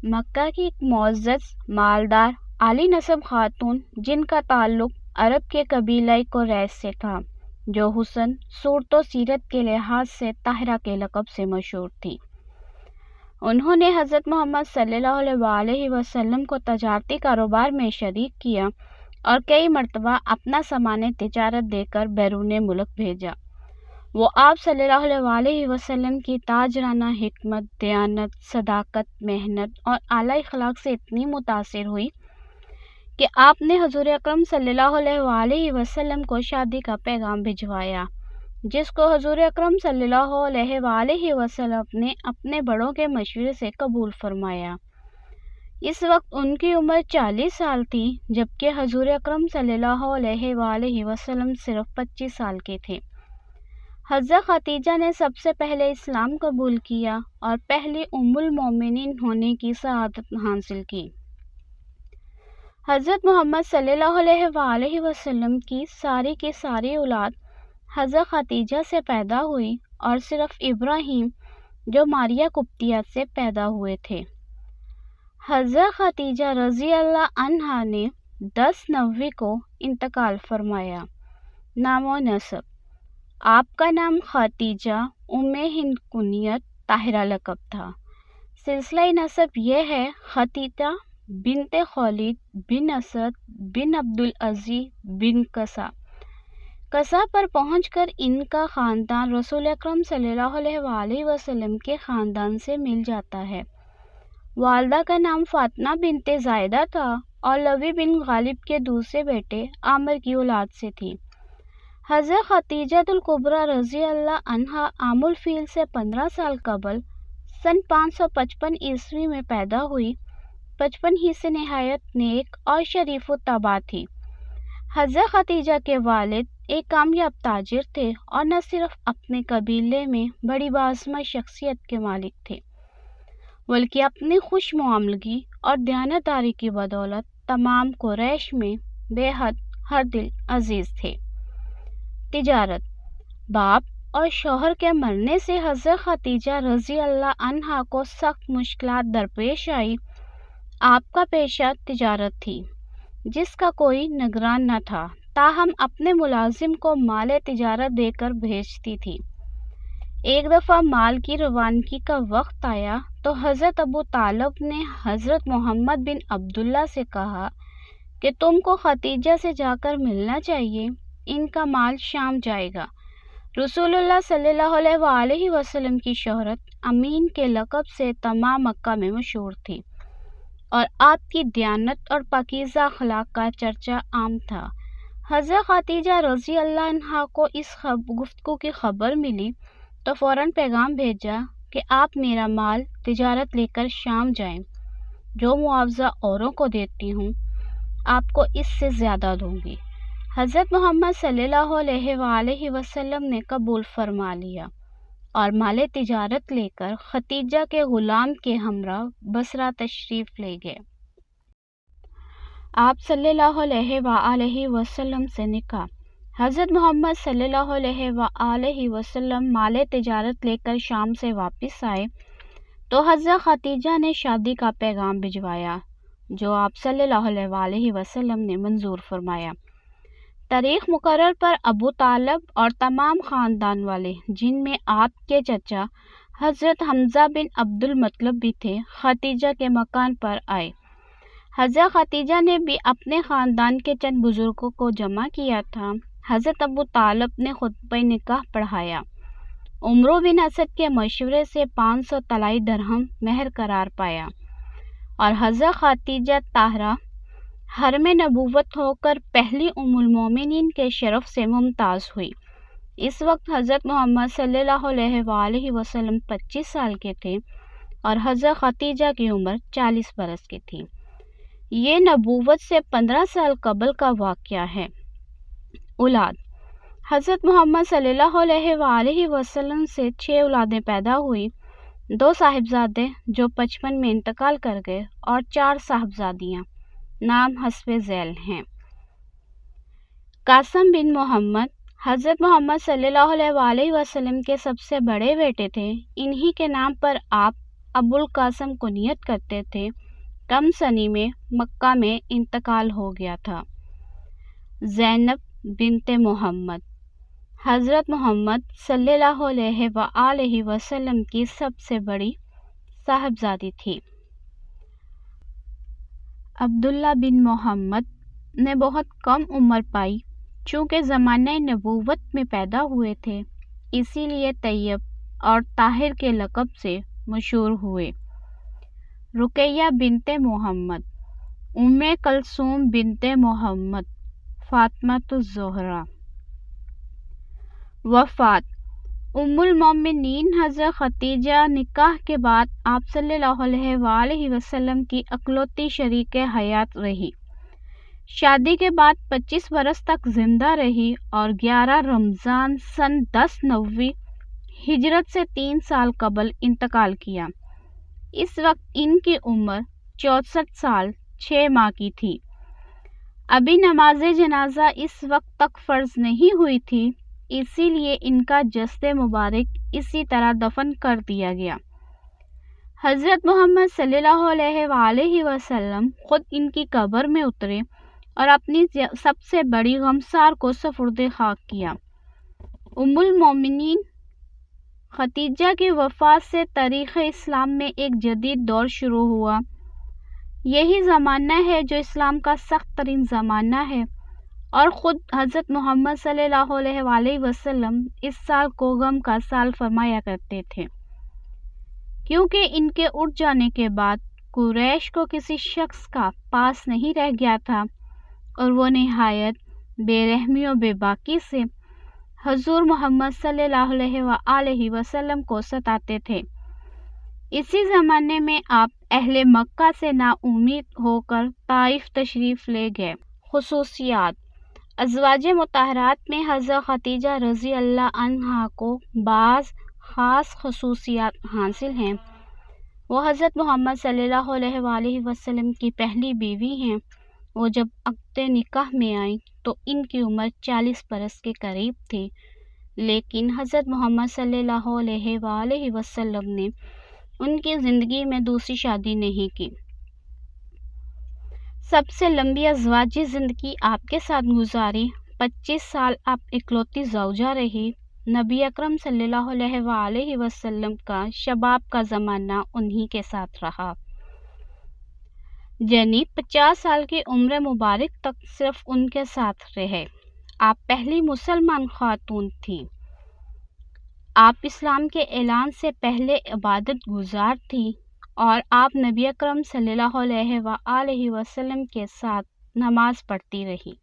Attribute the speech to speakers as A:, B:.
A: مکہ کی ایک معزز، مالدار، عالی نسب خاتون جن کا تعلق عرب کے قبیلہ قریش سے تھا، جو حسن، صورت و سیرت کے لحاظ سے طاہرہ کے لقب سے مشہور تھی۔ انہوں نے حضرت محمد صلی اللہ علیہ وسلم کو تجارتی کاروبار میں شریک کیا اور کئی مرتبہ اپنا سامان تجارت دے کر بیرون ملک بھیجا۔ وہ آپ صلی اللہ علیہ وسلم کی تاجرانہ حکمت، دیانت، صداقت، محنت اور اعلیٰ اخلاق سے اتنی متاثر ہوئی کہ آپ نے حضور اکرم صلی اللہ علیہ وسلم کو شادی کا پیغام بھجوایا، جس کو حضور اکرم صلی اللہ علیہ وسلم نے اپنے بڑوں کے مشورے سے قبول فرمایا۔ اس وقت ان کی عمر 40 سال تھی، جبکہ حضور اکرم صلی اللہ علیہ وسلم صرف 25 سال کے تھے۔ حضرت خدیجہ نے سب سے پہلے اسلام قبول کیا اور پہلی ام المومنین ہونے کی سعادت حاصل کی۔ حضرت محمد صلی اللہ علیہ وسلم کی ساری اولاد حضرت خدیجہ سے پیدا ہوئی اور صرف ابراہیم جو ماریہ قبطیہ سے پیدا ہوئے تھے۔ حضرت خدیجہ رضی اللہ عنہا نے 10 نویں کو انتقال فرمایا۔ نام و نسب: آپ کا نام خدیجہ ام ہند کنیت طاہرہ لقب تھا۔ سلسلہ نسب یہ ہے: خدیجہ بنت خولید بن اسد بن عبدالعزیز بن قصہ۔ قصہ پر پہنچ کر ان کا خاندان رسول اکرم صلی اللہ علیہ وسلم کے خاندان سے مل جاتا ہے۔ والدہ کا نام فاطمہ بنت زائدہ تھا اور لوی بن غالب کے دوسرے بیٹے عامر کی اولاد سے تھی۔ حضرت خدیجہ الکبریٰ رضی اللہ عنہا عام الفیل سے 15 سال قبل سن 555 عیسوی میں پیدا ہوئی۔ 55 ہی سے نہایت نیک اور شریف الطبع تھی۔ حضرت خدیجہ کے والد ایک کامیاب تاجر تھے اور نہ صرف اپنے قبیلے میں بڑی باعظمت شخصیت کے مالک تھے، بلکہ اپنی خوش معاملگی اور دیانتداری کی بدولت تمام قریش میں بے حد ہر دل عزیز تھے۔ تجارت: باپ اور شوہر کے مرنے سے حضرت خدیجہ رضی اللہ عنہا کو سخت مشکلات درپیش آئی۔ آپ کا پیشہ تجارت تھی، جس کا کوئی نگران نہ تھا، تاہم اپنے ملازم کو مال تجارت دے کر بھیجتی تھی۔ ایک دفعہ مال کی روانگی کا وقت آیا تو حضرت ابو طالب نے حضرت محمد بن عبداللہ سے کہا کہ تم کو خدیجہ سے جا کر ملنا چاہیے، ان کا مال شام جائے گا۔ رسول اللہ صلی اللہ علیہ وسلم کی شہرت امین کے لقب سے تمام مکہ میں مشہور تھی اور آپ کی دیانت اور پاکیزہ اخلاق کا چرچا عام تھا۔ حضرت خدیجہ رضی اللہ عنہا کو اس گفتگو کی خبر ملی تو فوراً پیغام بھیجا کہ آپ میرا مال تجارت لے کر شام جائیں، جو معاوضہ اوروں کو دیتی ہوں آپ کو اس سے زیادہ دوں گی۔ حضرت محمد صلی اللہ علیہ وسلم نے قبول فرما لیا اور مال تجارت لے کر خدیجہ کے غلام کے ہمراہ بصرہ تشریف لے گئے۔ آپ صلی اللہ علیہ وسلم سے نکاح: حضرت محمد صلی اللہ علیہ وسلم مال تجارت لے کر شام سے واپس آئے تو حضرت خدیجہ نے شادی کا پیغام بھجوایا، جو آپ صلی اللہ علیہ وسلم نے منظور فرمایا۔ تاریخ مقرر پر ابو طالب اور تمام خاندان والے، جن میں آپ کے چچا حضرت حمزہ بن عبد المطلب بھی تھے، خدیجہ کے مکان پر آئے۔ حضرت خدیجہ نے بھی اپنے خاندان کے چند بزرگوں کو جمع کیا تھا۔ حضرت ابو طالب نے خطبہ نکاح پڑھایا۔ عمرو بن اسد کے مشورے سے 500 طلائی درہم مہر قرار پایا اور حضرت خدیجہ طاہرہ حرم نبوت ہو کر پہلی ام المومنین کے شرف سے ممتاز ہوئی۔ اس وقت حضرت محمد صلی اللہ علیہ وسلم 25 سال کے تھے اور حضرت خدیجہ کی عمر 40 برس کی تھی۔ یہ نبوت سے 15 سال قبل کا واقعہ ہے۔ اولاد: حضرت محمد صلی اللہ علیہ وسلم سے 6 اولادیں پیدا ہوئی، 2 صاحبزادے جو 55 میں انتقال کر گئے اور 4 صاحبزادیاں۔ نام حسب ذیل ہیں: قاسم بن محمد حضرت محمد صلی اللہ علیہ وسلم کے سب سے بڑے بیٹے تھے۔ انہی کے نام پر آپ ابو القاسم کنیت کرتے تھے، کم سنی میں مکہ میں انتقال ہو گیا تھا۔ زینب بنت محمد حضرت محمد صلی اللہ علیہ وآلہ وسلم کی سب سے بڑی صاحبزادی تھی۔ عبداللہ بن محمد نے بہت کم عمر پائی، چونکہ زمانہ نبوت میں پیدا ہوئے تھے، اسی لیے طیب اور طاہر کے لقب سے مشہور ہوئے۔ رقیہ بنت محمد ام کلثوم بنت محمد فاطمۃ الزہرا وفات ام المومنین حضرت خدیجہ نکاح کے بعد آپ صلی اللہ علیہ وآلہ وسلم کی اکلوتی شریک حیات رہی۔ شادی کے بعد 25 برس تک زندہ رہی اور 11 رمضان سن 1090 ہجرت سے 3 سال قبل انتقال کیا۔ اس وقت ان کی عمر 64 سال 6 ماہ کی تھی۔ ابھی نماز جنازہ اس وقت تک فرض نہیں ہوئی تھی، اسی لیے ان کا جسد مبارک اسی طرح دفن کر دیا گیا۔ حضرت محمد صلی اللہ علیہ وآلہ وسلم خود ان کی قبر میں اترے اور اپنی سب سے بڑی غمسار کو سپرد خاک کیا۔ ام المومنین خدیجہ کی وفات سے تاریخ اسلام میں ایک جدید دور شروع ہوا۔ یہی زمانہ ہے جو اسلام کا سخت ترین زمانہ ہے، اور خود حضرت محمد صلی اللہ علیہ وآلہ وسلم اس سال کو غم کا سال فرمایا کرتے تھے، کیونکہ ان کے اٹھ جانے کے بعد قریش کو کسی شخص کا پاس نہیں رہ گیا تھا، اور وہ نہایت بے رحمی و بے باکی سے حضور محمد صلی اللہ علیہ وآلہ وسلم کو ستاتے تھے۔ اسی زمانے میں آپ اہل مکہ سے نا امید ہو کر طائف تشریف لے گئے۔ خصوصیات: ازواج مطہرات میں حضرت خدیجہ رضی اللہ عنہا کو بعض خاص خصوصیات حاصل ہیں۔ وہ حضرت محمد صلی اللہ علیہ وآلہ وسلم کی پہلی بیوی ہیں۔ وہ جب عقد نکاح میں آئیں تو ان کی عمر 40 برس کے قریب تھی، لیکن حضرت محمد صلی اللہ علیہ وآلہ وسلم نے ان کی زندگی میں دوسری شادی نہیں کی۔ سب سے لمبی ازواجی زندگی آپ کے ساتھ گزاری، 25 سال آپ اکلوتی زوجہ رہی۔ نبی اکرم صلی اللہ علیہ وآلہ وسلم کا شباب کا زمانہ انہی کے ساتھ رہا، یعنی 50 سال کی عمر مبارک تک صرف ان کے ساتھ رہے۔ آپ پہلی مسلمان خاتون تھیں۔ آپ اسلام کے اعلان سے پہلے عبادت گزار تھیں، اور آپ نبی اکرم صلی اللہ علیہ وآلہ وسلم کے ساتھ نماز پڑھتی رہی۔